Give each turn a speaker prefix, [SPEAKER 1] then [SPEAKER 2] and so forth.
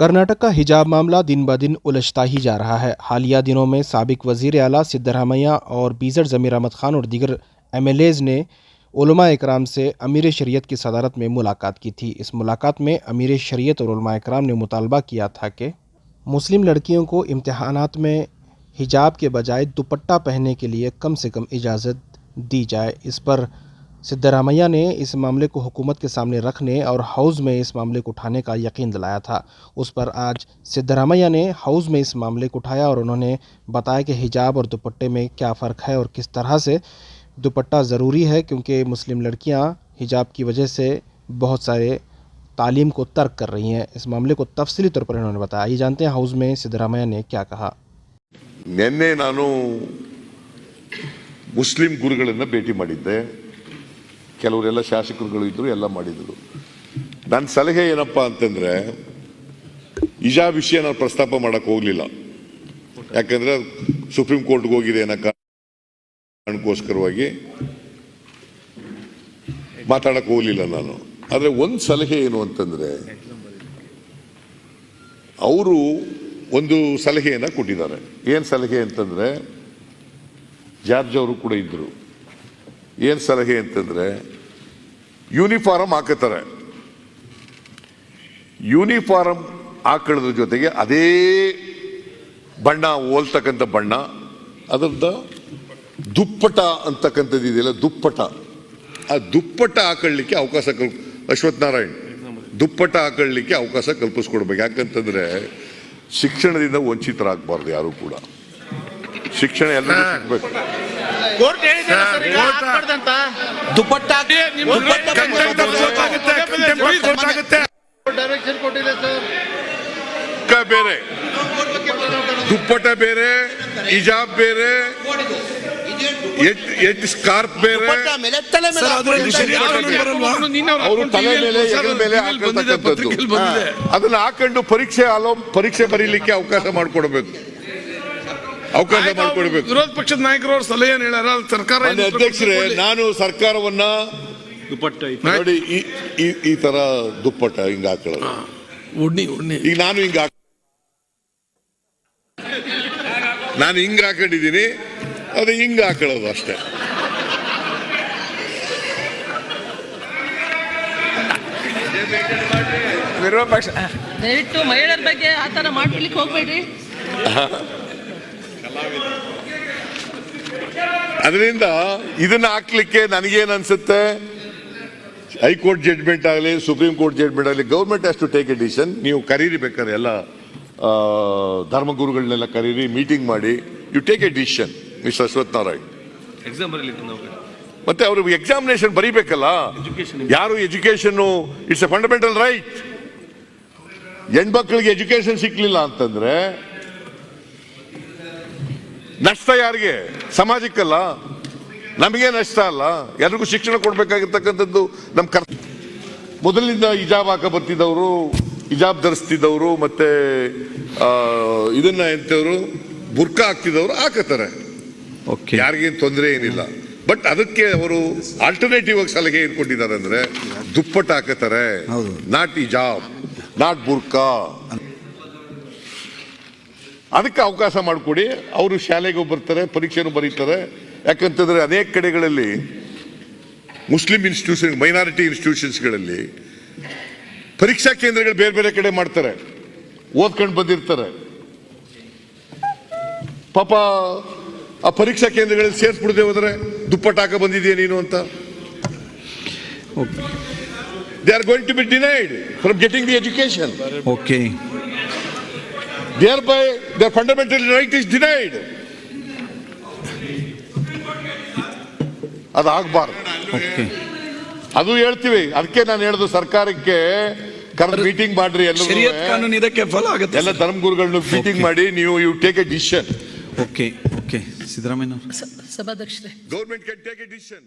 [SPEAKER 1] कर्नाटक का हिजाब मामला दिन ब दिन उलझता ही जा रहा है। हालिया दिनों में साबिक वज़ीर आला सिद्धरामैया और बीज़र ज़मीर अहमद खान और दीगर MLAs ने उलमा इकराम से अमीर शरीयत की सदारत में मुलाकात की थी। इस मुलाकात में अमीर शरीयत और उलमा इकराम ने मुतालबा किया था कि मुस्लिम लड़कियों को इम्तिहानात में हिजाब के बजाय दुपट्टा पहनने के लिए कम से कम इजाज़त दी जाए। इस पर सिद्धरामैया ने इस मामले को हुकूमत के सामने रखने और हाउस में इस मामले को उठाने का यकीन दिलाया था। उस पर आज सिद्धरामैया ने हाउस में इस मामले को उठाया और उन्होंने बताया कि हिजाब और दुपट्टे में क्या फ़र्क है और किस तरह से दुपट्टा ज़रूरी है, क्योंकि मुस्लिम लड़कियां हिजाब की वजह से बहुत सारे तालीम को तर्क कर रही हैं। इस मामले को तफसीली तौर पर उन्होंने बताया। ये जानते हैं हाउस में सिद्धरामैया ने क्या कहा।
[SPEAKER 2] ನಿನ್ನೆ ನಾನು ಮುಸ್ಲಿಂ ಗುರುಗಳನ್ನು ಭೇಟಿ ಮಾಡಿದ್ದೆ. ಕೆಲವರೆಲ್ಲ ಶಾಸಕರುಗಳು ಇದ್ರು, ಎಲ್ಲ ಮಾಡಿದ್ರು. ನನ್ನ ಸಲಹೆ ಏನಪ್ಪಾ ಅಂತಂದ್ರೆ, ಹಿಜಾಬ್ ವಿಷಯ ನಾನು ಪ್ರಸ್ತಾಪ ಮಾಡಕ್ ಹೋಗ್ಲಿಲ್ಲ. ಯಾಕಂದ್ರೆ ಸುಪ್ರೀಂ ಕೋರ್ಟ್ಗೆ ಹೋಗಿದೆ ಅನ್ನೋ ಕಾರಣಕ್ಕೋಸ್ಕರವಾಗಿ ಮಾತಾಡಕ್ ಹೋಗ್ಲಿಲ್ಲ ನಾನು. ಆದ್ರೆ ಒಂದು ಸಲಹೆ ಏನು ಅಂತಂದ್ರೆ, ಅವರು ಒಂದು ಸಲಹೆಯನ್ನ ಕೊಟ್ಟಿದ್ದಾರೆ. ಏನ್ ಸಲಹೆ ಅಂತಂದ್ರೆ, ಜಾರ್ಜ್ ಅವರು ಕೂಡ ಇದ್ರು. ಏನ್ ಸಲಹೆ ಅಂತಂದ್ರೆ, ಯೂನಿಫಾರ್ಮ್ ಹಾಕುತ್ತಾರೆ. ಯೂನಿಫಾರ್ಮ್ ಹಾಕೊಳ್ಳೋದ್ರ ಜೊತೆಗೆ ಅದೇ ಬಣ್ಣ ಹೋಲ್ತಕ್ಕಂಥ ಬಣ್ಣ, ಅದರದ ದುಪ್ಪಟ ಅಂತಕ್ಕಂಥದ್ದು ಇದೆಯಲ್ಲ, ದುಪ್ಪಟ, ಆ ದುಪ್ಪಟ ಹಾಕೊಳ್ಳಿಕ್ಕೆ ಅವಕಾಶ ಅಶ್ವಥ್ ನಾರಾಯಣ್ ದುಪ್ಪಟ ಹಾಕೊಳ್ಳಿಕ್ಕೆ ಅವಕಾಶ ಕಲ್ಪಿಸ್ಕೊಡ್ಬೇಕು. ಯಾಕಂತಂದ್ರೆ ಶಿಕ್ಷಣದಿಂದ ವಂಚಿತರಾಗಬಾರ್ದು ಯಾರು ಕೂಡ. ಶಿಕ್ಷಣ ಎಲ್ಲರಿಗೂ ಸಿಗ್ಬೇಕು. ಬೇರೆ ದುಪ್ಪಟ ಬೇರೆ, ಹಿಜಾಬ್ ಬೇರೆ, ಸ್ಕಾರ್ಫ್ ಬೇರೆ, ಅವರು ತಲೆ ಮೇಲೆ ಎಗಲ ಮೇಲೆ ಹಾಕತಕ್ಕಂಥದ್ದು. ಅದನ್ನ ಹಾಕೊಂಡು ಪರೀಕ್ಷೆ ಬರೀಲಿಕ್ಕೆ ಅವಕಾಶ ಮಾಡಿಕೊಡ್ಬೇಕು.
[SPEAKER 3] ವಿರೋಧ ಪಕ್ಷದ ನಾಯಕರು ಅವ್ರ ಸಲಹೆ ಹೇಳ್ಯಾರ. ಸರ್ಕಾರ
[SPEAKER 2] ಅಧ್ಯಕ್ಷರೇ, ನಾನು ಸರ್ಕಾರವನ್ನ ನೋಡಿ ಈ ತರ ದುಪ್ಪಟ ಹಿಂಗ ಹಾಕೊಳ್ಳೋದು, ಈಗ ನಾನು ಹಿಂಗ ಹಾಕೊಂಡಿದ್ದೀನಿ, ಅದು ಹಿಂಗ ಹಾಕೊಳ್ಳೋದು ಅಷ್ಟೇ.
[SPEAKER 3] ವಿರೋಧ ಪಕ್ಷ
[SPEAKER 4] ದಯವಿಟ್ಟು ಮಹಿಳೆಯರ ಬಗ್ಗೆ ಆತರ ಮಾಡ್ಲಿಕ್ಕೆ ಹೋಗ್ಬೇಡ್ರಿ.
[SPEAKER 2] ಅದರಿಂದ ಇದನ್ನ ಹಾಕ್ಲಿಕ್ಕೆ ನನಗೇನು ಅನ್ಸುತ್ತೆ, ಹೈಕೋರ್ಟ್ ಜಡ್ಜ್ಮೆಂಟ್ ಆಗಲಿ, ಸುಪ್ರೀಂ ಕೋರ್ಟ್ ಜಡ್ಜ್ಮೆಂಟ್ ಆಗಲಿ, government has to take a decision. ನೀವು ಕರೀರಿ ಬೇಕಾದ್ರೆ ಎಲ್ಲ ಧರ್ಮಗುರುಗಳನ್ನೆಲ್ಲ ಕರೀರಿ, ಮೀಟಿಂಗ್ ಮಾಡಿ, you take a decision. Mister Ashwath Narayan ಮತ್ತೆ ಅವರು ಎಕ್ಸಾಮಿನೇಷನ್ ಬರೀಬೇಕಲ್ಲ. ಯಾರು education it's a fundamental right. ಹೆಣ್ಮಕ್ಳಿಗೆ ಎಜುಕೇಶನ್ ಸಿಕ್ಲಿಲ್ಲ ಅಂತಂದ್ರೆ ನಷ್ಟ ಯಾರಿಗೆ? ಸಮಾಜಕ್ಕಲ್ಲ, ನಮಗೆ ನಷ್ಟ ಅಲ್ಲ. ಎಲ್ರಿಗೂ ಶಿಕ್ಷಣ ಕೊಡ್ಬೇಕಾಗಿರ್ತಕ್ಕಂಥದ್ದು ನಮ್ಮ ಮೊದಲಿನಿಂದ ಹಿಜಾಬ್ ಹಾಕ ಬರ್ತಿದ್ದವರು, ಹಿಜಾಬ್ ಧರಿಸ್ತಿದ್ದವರು, ಮತ್ತೆ ಇದನ್ನ ಎಂತವರು ಬುರ್ಕಾ ಹಾಕ್ತಿದ್ದವರು ಹಾಕತಾರೆ. ಯಾರಿಗೇನು ತೊಂದರೆ ಏನಿಲ್ಲ. ಬಟ್ ಅದಕ್ಕೆ ಅವರು ಆಲ್ಟರ್ನೇಟಿವ್ ಆಗಿ ಸಲಹೆ ಏನ್ ಕೊಟ್ಟಿದ್ದಾರೆ ಅಂದ್ರೆ, ದುಪ್ಪಟ್ಟ ಹಾಕತಾರೆ, ನಾಟ್ ಹಿಜಾಬ್, ನಾಟ್ ಬುರ್ಕಾ. ಅದಕ್ಕೆ ಅವಕಾಶ ಮಾಡಿಕೊಡಿ. ಅವರು ಶಾಲೆಗೂ ಬರ್ತಾರೆ, ಪರೀಕ್ಷೆನೂ ಬರೀತಾರೆ. ಯಾಕಂತಂದ್ರೆ ಅನೇಕ ಕಡೆಗಳಲ್ಲಿ ಮುಸ್ಲಿಂ ಇನ್ಸ್ಟಿಟ್ಯೂಷನ್, ಮೈನಾರಿಟಿ ಇನ್ಸ್ಟಿಟ್ಯೂಷನ್ಸ್ಗಳಲ್ಲಿ ಪರೀಕ್ಷಾ ಕೇಂದ್ರಗಳು ಬೇರೆ ಬೇರೆ ಕಡೆ ಮಾಡ್ತಾರೆ, ಓದ್ಕೊಂಡು ಬಂದಿರ್ತಾರೆ. ಪಾಪ ಆ ಪರೀಕ್ಷಾ ಕೇಂದ್ರಗಳಲ್ಲಿ ಸೇರಿಸ್ಬಿಡದೆ ಹೋದ್ರೆ ದುಪ್ಪಟ್ಟ ಹಾಕ ಬಂದಿದೆಯಾ ನೀನು ಅಂತ, they are going to be denied from getting the education.
[SPEAKER 5] Okay,
[SPEAKER 2] thereby their fundamental right is denied. ಅದು ಆಗಬಾರ್ದು. ಅದು ಹೇಳ್ತೀವಿ. ಅದಕ್ಕೆ ನಾನು ಹೇಳುದು, ಸರ್ಕಾರಕ್ಕೆ ಕರೆದು ಮೀಟಿಂಗ್ ಮಾಡ್ರಿ, ಎಲ್ಲ ಧರ್ಮಗುರುಗಳನ್ನ ಮೀಟಿಂಗ್ ಮಾಡಿ, ನೀವು you take a decision.
[SPEAKER 5] Okay, Siddaramaiah
[SPEAKER 4] ಸಭಾಧ್ಯಕ್ಷರೇ,
[SPEAKER 2] government can take a decision.